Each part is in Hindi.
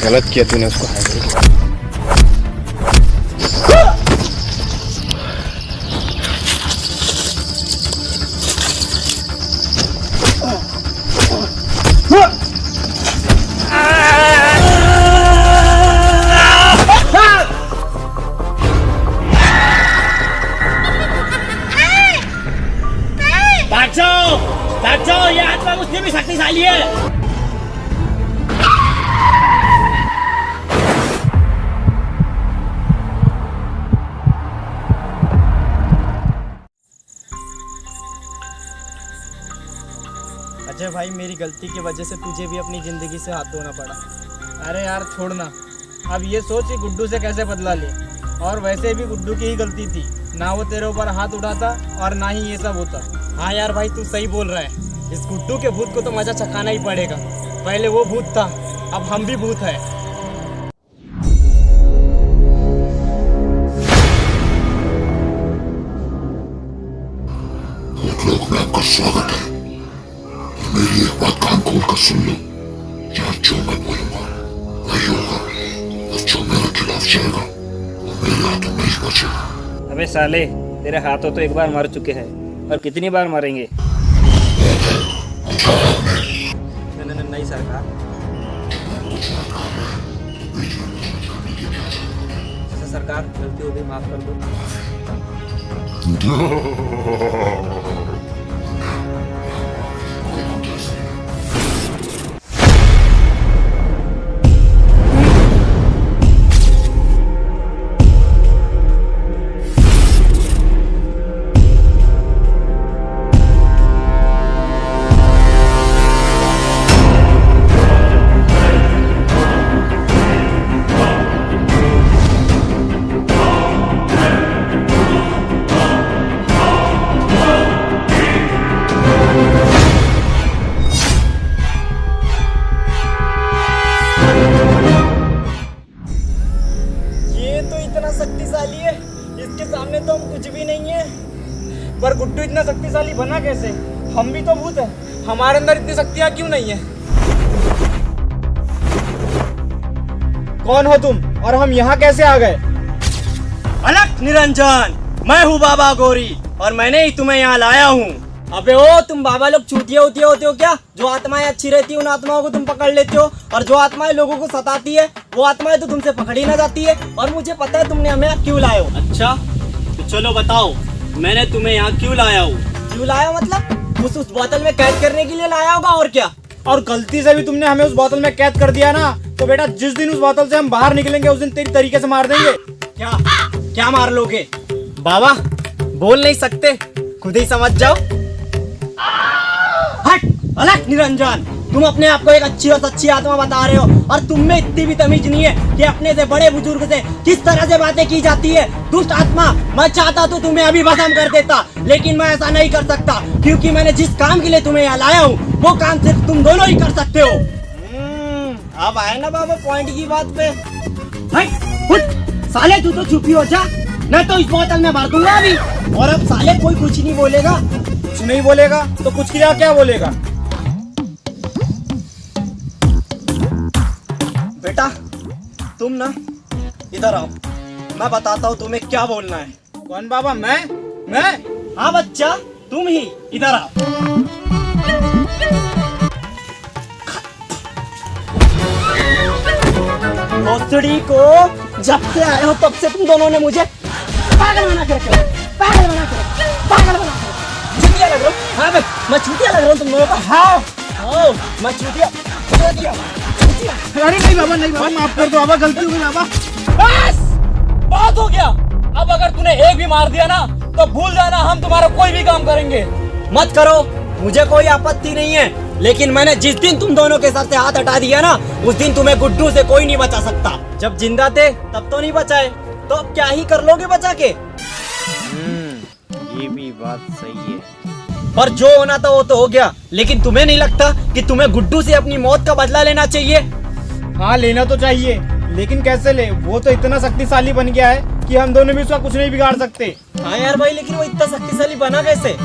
गलत किया तूने उसको हायर किया। बैठ जाओ, ये आत्मा उससे भी शक्तिशाली है। अजय भाई, मेरी गलती की वजह से तुझे भी अपनी जिंदगी से हाथ धोना पड़ा। अरे यार छोड़ना, अब ये सोच कि गुड्डू से कैसे बदला ले। और वैसे भी गुड्डू की ही गलती थी, ना वो तेरे ऊपर हाथ उठाता और ना ही ये सब होता। हाँ यार भाई, तू सही बोल रहा है। इस गुड्डू के भूत को तो मजा चखाना ही पड़ेगा। पहले वो भूत था, अब हम भी भूत है। लोग में आपका स्वागत है। मेरी एक बात कान खोल कर सुन लो। यहाँ जो मैं बोलूंगा वही होगा, और जो मेरे खिलाफ जाएगा वो मेरे हाथों में ही बचेगा। अबे साले, तेरे हाथों तो एक बार मर चुके हैं, और कितनी बार मरेंगे? नहीं सरकार। सरकार, गलती हो गई, माफ कर दो। शक्तिशाली है, इसके सामने तो हम कुछ भी नहीं है। पर गुड्डू इतना शक्तिशाली बना कैसे? हम भी तो भूत हैं, हमारे अंदर इतनी शक्तियाँ क्यों नहीं है? कौन हो तुम और हम यहाँ कैसे आ गए? अलख निरंजन, मैं हूँ बाबा गौरी और मैंने ही तुम्हें यहाँ लाया हूँ। अबे ओ, तुम बाबा लोग चूतिया होते हो क्या? जो आत्माएं अच्छी रहती है उन आत्माओं को तुम पकड़ लेते हो, और जो आत्माएं लोगों को सताती है वो आत्माएं तो तुमसे पकड़ी ना जाती है। और मुझे पता है तुमने हमें क्यों लाए हो। अच्छा तो चलो बताओ, मैंने तुम्हें यहाँ क्यों लाया हूँ? क्यों लाया मतलब? उस बोतल में कैद करने के लिए लाया होगा, और क्या। और गलती से भी तुमने हमें उस बोतल में कैद कर दिया ना, तो बेटा जिस दिन उस बोतल से हम बाहर निकलेंगे उस दिन तेरी तरीके से मार देंगे। क्या क्या मार लोगे? बाबा बोल नहीं सकते, खुद ही समझ जाओ। हट अलख निरंजन, तुम अपने आप को एक अच्छी और सच्ची आत्मा बता रहे हो, और तुम में इतनी भी तमीज नहीं है कि अपने से बड़े बुजुर्ग से किस तरह से बातें की जाती है। दुष्ट आत्मा, मैं चाहता तो तुम्हें अभी भस्म कर देता, लेकिन मैं ऐसा नहीं कर सकता, क्योंकि मैंने जिस काम के लिए तुम्हें यहाँ लाया हूँ वो काम सिर्फ तुम दोनों ही कर सकते हो। अब आए ना बाबा पॉइंट की बात पे। साले तू तो चुप हो जा, मैं तो इस बोतल में भर दूंगा अभी। और अब साले कोई कुछ नहीं बोलेगा। कुछ नहीं बोलेगा तो कुछ किया क्या बोलेगा? बेटा तुम ना इधर आओ, मैं बताता हूँ तुम्हें क्या बोलना है। कौन बाबा? मैं? हाँ बच्चा, तुम ही इधर आओ। भोसड़ी को जब से आए हो तब से तुम दोनों ने मुझे पागल बना के रखा, पागल बना के रखा, पागल बना के रखा। चूतिया लग रहा हूँ। हाँ बे, मैं चूतिया लग रहा हूँ तुम लोगों को। हाँ मैं चूतिया। अरे नहीं बाबा, नहीं बाबा, माफ कर दो बाबा, गलती हो गई बाबा। बस बहुत हो गया। अब अगर तूने एक भी मार दिया ना तो भूल जाना, हम तुम्हारा कोई भी काम करेंगे। मत करो, मुझे कोई आपत्ति नहीं है, लेकिन मैंने जिस दिन तुम दोनों के सर से हाथ हटा दिया ना, उस दिन तुम्हें गुड्डू से कोई नहीं बचा सकता। जब जिंदा थे तब तो नहीं बचाए, तो अब क्या ही कर लोगे बचा के? ये भी बात सही है। पर जो होना था वो तो हो गया, लेकिन तुम्हें नहीं लगता कि तुम्हें गुड्डू से अपनी मौत का बदला लेना चाहिए? हाँ लेना तो चाहिए, लेकिन कैसे ले? वो तो इतना शक्तिशाली बन गया है कि हम दोनों भी उसका कुछ नहीं बिगाड़ सकते। हाँ यार भाई, लेकिन वो इतना शक्तिशाली बना कैसे?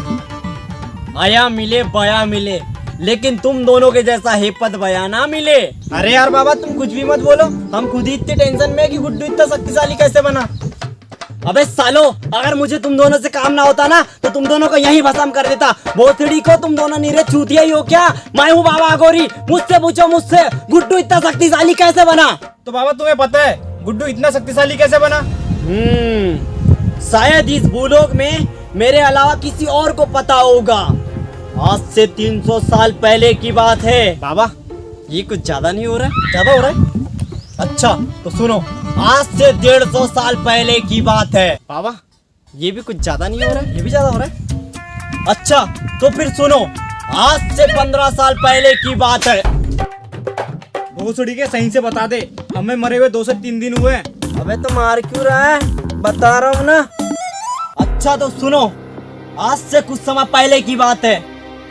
आया मिले बया मिले, लेकिन तुम दोनों के जैसा हेपत बया ना मिले। अरे यार बाबा तुम कुछ भी मत बोलो, हम खुद ही इतने टेंशन में कि गुड्डू इतना शक्तिशाली कैसे बना। अबे सालो, अगर मुझे तुम दोनों से काम ना होता ना तो तुम दोनों को यहीं भस्म कर देता। भोसड़ी को तुम दोनों नीरे चूतिया ही हो क्या? मैं हूँ बाबा अघोरी, मुझसे पूछो मुझसे गुड्डू इतना शक्तिशाली कैसे बना। तो बाबा तुम्हें पता है गुड्डू इतना शक्तिशाली कैसे बना? शायद इस भूलोक में मेरे अलावा किसी और को पता होगा। आज से 300 साल पहले की बात है। बाबा ये कुछ ज्यादा नहीं हो रहा है? ज्यादा हो रहा है? अच्छा तो सुनो, आज से 150 साल पहले की बात है। बाबा ये भी कुछ ज्यादा नहीं हो रहा है? ये भी ज्यादा हो रहा है? अच्छा तो फिर सुनो, आज से 15 साल पहले की बात है। भोसड़ी के सही से बता दे, हमें मरे हुए 2 से 3 दिन हुए। अबे तो मार क्यों रहा है? बता रहा हूँ ना। अच्छा तो सुनो, आज से कुछ समय पहले की बात है,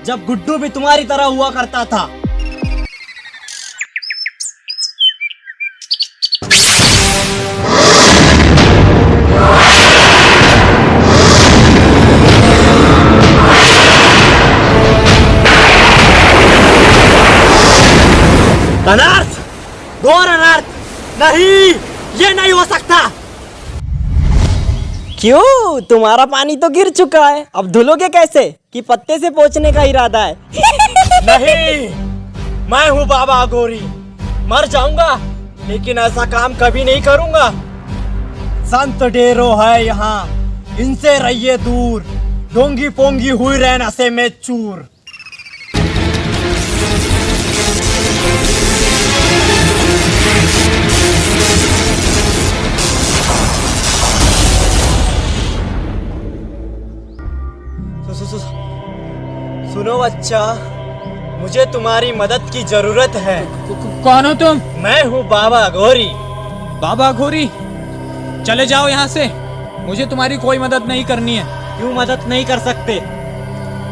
जब गुड्डू भी तुम्हारी तरह हुआ करता था। अनर्थ, घोर अनर्थ! नहीं, ये नहीं हो सकता। क्यों? तुम्हारा पानी तो गिर चुका है, अब धुलोगे कैसे? कि पत्ते से पोंछने का इरादा है? नहीं, मैं हूँ बाबा अघोरी, मर जाऊंगा लेकिन ऐसा काम कभी नहीं करूंगा। संत डेरो है यहाँ, इनसे रहिए दूर, ढोंगी पोंगी हुई रहना से में चूर। सुनो बच्चा, मुझे तुम्हारी मदद की जरूरत है। कौन हो तुम? मैं हूँ बाबा अघोरी। बाबा अघोरी, चले जाओ यहाँ से, मुझे तुम्हारी कोई मदद नहीं करनी है। क्यों मदद नहीं कर सकते?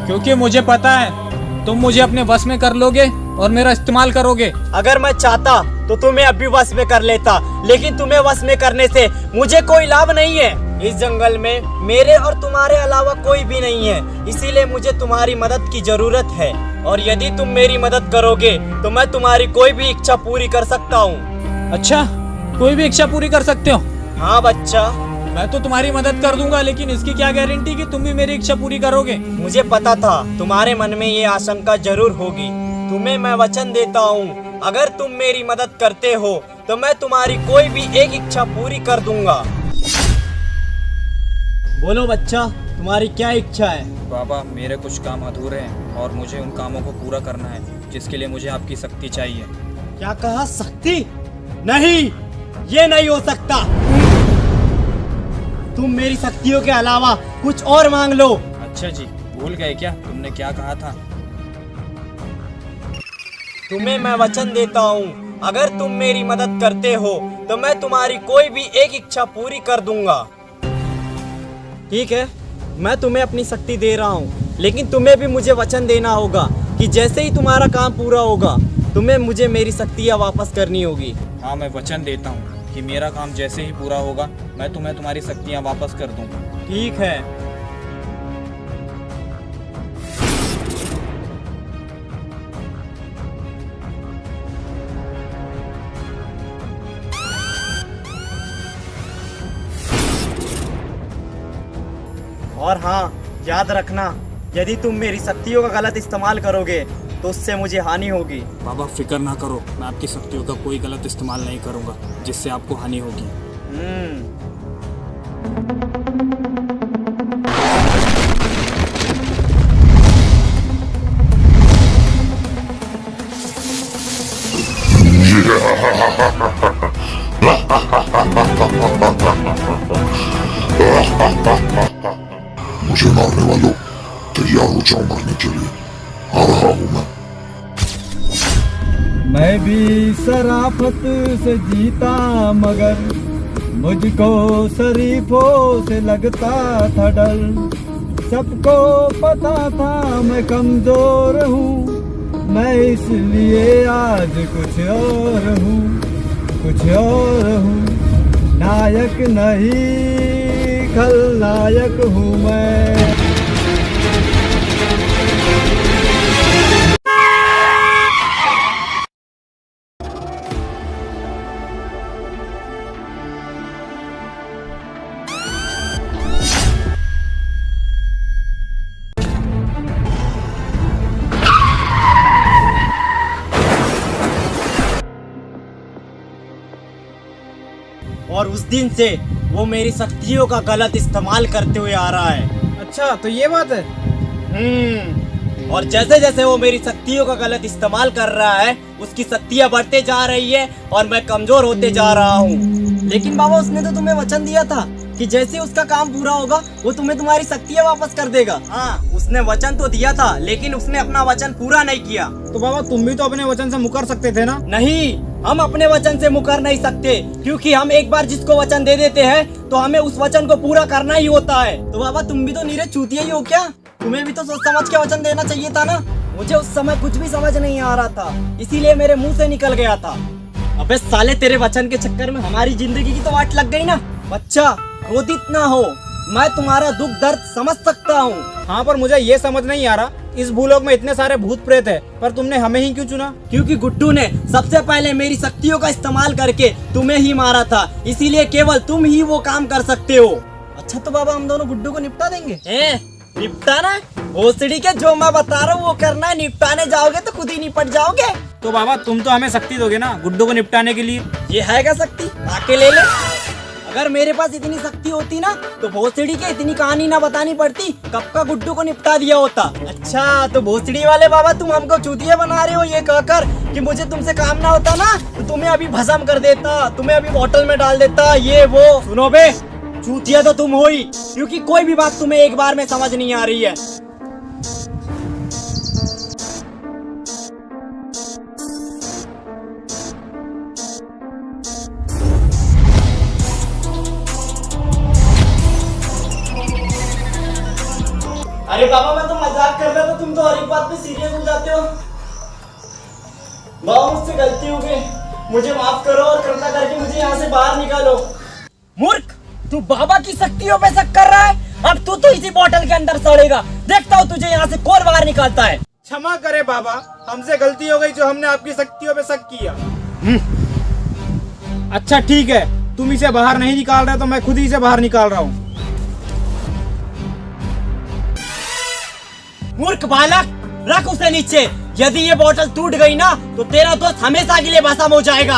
क्योंकि मुझे पता है तुम मुझे अपने वश में कर लोगे और मेरा इस्तेमाल करोगे। अगर मैं चाहता तो तुम्हें अब भी वश में कर लेता, लेकिन तुम्हें वश में करने से मुझे कोई लाभ नहीं है। इस जंगल में मेरे और तुम्हारे अलावा कोई भी नहीं है, इसीलिए मुझे तुम्हारी मदद की जरूरत है। और यदि तुम मेरी मदद करोगे तो मैं तुम्हारी कोई भी इच्छा पूरी कर सकता हूँ। अच्छा, कोई भी इच्छा पूरी कर सकते हो? हाँ बच्चा। मैं तो तुम्हारी मदद कर दूंगा, लेकिन इसकी क्या गारंटी कि तुम भी मेरी इच्छा पूरी करोगे? मुझे पता था तुम्हारे मन में ये आशंका जरूर होगी। तुम्हें मैं वचन देता हूँ, अगर तुम मेरी मदद करते हो तो मैं तुम्हारी कोई भी एक इच्छा पूरी कर दूंगा। बोलो बच्चा, तुम्हारी क्या इच्छा है? बाबा, मेरे कुछ काम अधूरे हैं और मुझे उन कामों को पूरा करना है, जिसके लिए मुझे आपकी शक्ति चाहिए। क्या कहा? शक्ति? नहीं, ये नहीं हो सकता। तुम मेरी शक्तियों के अलावा कुछ और मांग लो। अच्छा जी, भूल गए क्या तुमने क्या कहा था? तुम्हें मैं वचन देता हूँ, अगर तुम मेरी मदद करते हो तो मैं तुम्हारी कोई भी एक इच्छा पूरी कर दूंगा। ठीक है, मैं तुम्हें अपनी शक्ति दे रहा हूँ, लेकिन तुम्हें भी मुझे वचन देना होगा कि जैसे ही तुम्हारा काम पूरा होगा तुम्हें मुझे मेरी शक्तियाँ वापस करनी होगी। हाँ, मैं वचन देता हूँ कि मेरा काम जैसे ही पूरा होगा मैं तुम्हें तुम्हारी शक्तियाँ वापस कर दूंगा। ठीक है। और हाँ, याद रखना, यदि तुम मेरी शक्तियों का गलत इस्तेमाल करोगे तो उससे मुझे हानि होगी। बाबा फिक्र ना करो, मैं आपकी शक्तियों का कोई गलत इस्तेमाल नहीं करूंगा जिससे आपको हानि होगी। मुझे मारने वालों, तैयार हो जाओ मरने के लिए, आ रहा हूं मैं भी शराफत से जीता, मगर मुझको शरीफों से लगता था डर। सबको पता था मैं कमजोर हूँ, मैं इसलिए आज कुछ और हूँ, कुछ और हूँ। नायक नहीं खलनायक हूँ मैं। और उस दिन से वो मेरी शक्तियों का गलत इस्तेमाल करते हुए आ रहा है। अच्छा तो ये बात है। और जैसे जैसे वो मेरी शक्तियों का गलत इस्तेमाल कर रहा है, उसकी शक्तियाँ बढ़ते जा रही है और मैं कमजोर होते जा रहा हूँ। लेकिन बाबा, उसने तो तुम्हें वचन दिया था कि जैसे उसका काम पूरा होगा वो तुम्हें तुम्हारी शक्तियाँ वापस कर देगा। हाँ, उसने वचन तो दिया था, लेकिन उसने अपना वचन पूरा नहीं किया। तो बाबा तुम भी तो अपने वचन से मुकर सकते थे ना। नहीं, हम अपने वचन से मुकर नहीं सकते, क्योंकि हम एक बार जिसको वचन दे देते हैं तो हमें उस वचन को पूरा करना ही होता है। तो बाबा, तुम भी तो नीरज चूतिया ही हो क्या? तुम्हें भी तो सोच समझ के वचन देना चाहिए था ना। मुझे उस समय कुछ भी समझ नहीं आ रहा था, इसीलिए मेरे मुंह से निकल गया था। अबे साले, तेरे वचन के चक्कर में हमारी जिंदगी की तो वाट लग गई ना। बच्चा, क्रोधित ना हो, मैं तुम्हारा दुख दर्द समझ सकता हूँ। हाँ, पर मुझे ये समझ नहीं आ रहा, इस भूलोक में इतने सारे भूत प्रेत है, पर तुमने हमें ही क्यों चुना? क्योंकि गुड्डू ने सबसे पहले मेरी शक्तियों का इस्तेमाल करके तुम्हें ही मारा था, इसीलिए केवल तुम ही वो काम कर सकते हो। अच्छा तो बाबा, हम दोनों गुड्डू को निपटा देंगे। निपटाना? भोसड़ी के, जो मैं बता रहा हूँ वो करना है। निपटाने जाओगे तो खुद ही निपट जाओगे। तो बाबा तुम तो हमें शक्ति दोगे ना गुड्डू को निपटाने के लिए। ये है क्या शक्ति? आके ले ले। अगर मेरे पास इतनी शक्ति होती ना तो भोसड़ी के इतनी कहानी ना बतानी पड़ती, कब का गुड्डू को निपटा दिया होता। अच्छा तो भोसड़ी वाले बाबा, तुम हमको चूतिया बना रहे हो ये कहकर कि मुझे तुमसे काम ना होता ना तो तुम्हें अभी भस्म कर देता, तुम्हें अभी बोतल में डाल देता, ये वो। सुनो बे, चूतिया तो तुम हो ही, क्योंकि कोई भी बात तुम्हें एक बार में समझ नहीं आ रही है। अरे बाबा, मैं तो मजाक कर रहा था, तुम तो हर एक बात पे सीरियस हो जाते हो। बाबा, मुझसे गलती हो गई, मुझे माफ करो और कृपा करके मुझे यहाँ से बाहर निकालो। मूर्ख, तू बाबा की शक्तियों पे शक कर रहा है? अब तू तो इसी बोतल के अंदर सड़ेगा। देखता हूँ तुझे यहाँ से कौन बाहर निकालता है। क्षमा करे बाबा, हमसे गलती हो गई जो हमने आपकी शक्तियों पे शक किया। अच्छा ठीक है, तुम इसे बाहर नहीं निकाल रहे तो मैं खुद ही इसे बाहर निकाल रहा हूँ। मूर्ख बालक, रख उसे नीचे। यदि ये बोतल टूट गई ना तो तेरा दोस्त हमेशा के लिए भस्म हो जाएगा।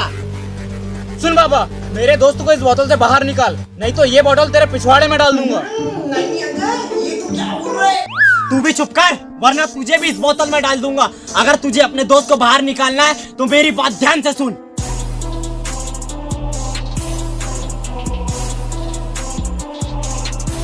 सुन बाबा, मेरे दोस्त को इस बोतल से बाहर निकाल, नहीं तो ये बोतल तेरे पिछवाड़े में डाल दूंगा। नहीं अजय, ये तू क्या बोल रहा है? तू भी चुप कर, वरना तुझे भी इस बोतल में डाल दूंगा। अगर तुझे अपने दोस्त को बाहर निकालना है तो मेरी बात ध्यान से सुन।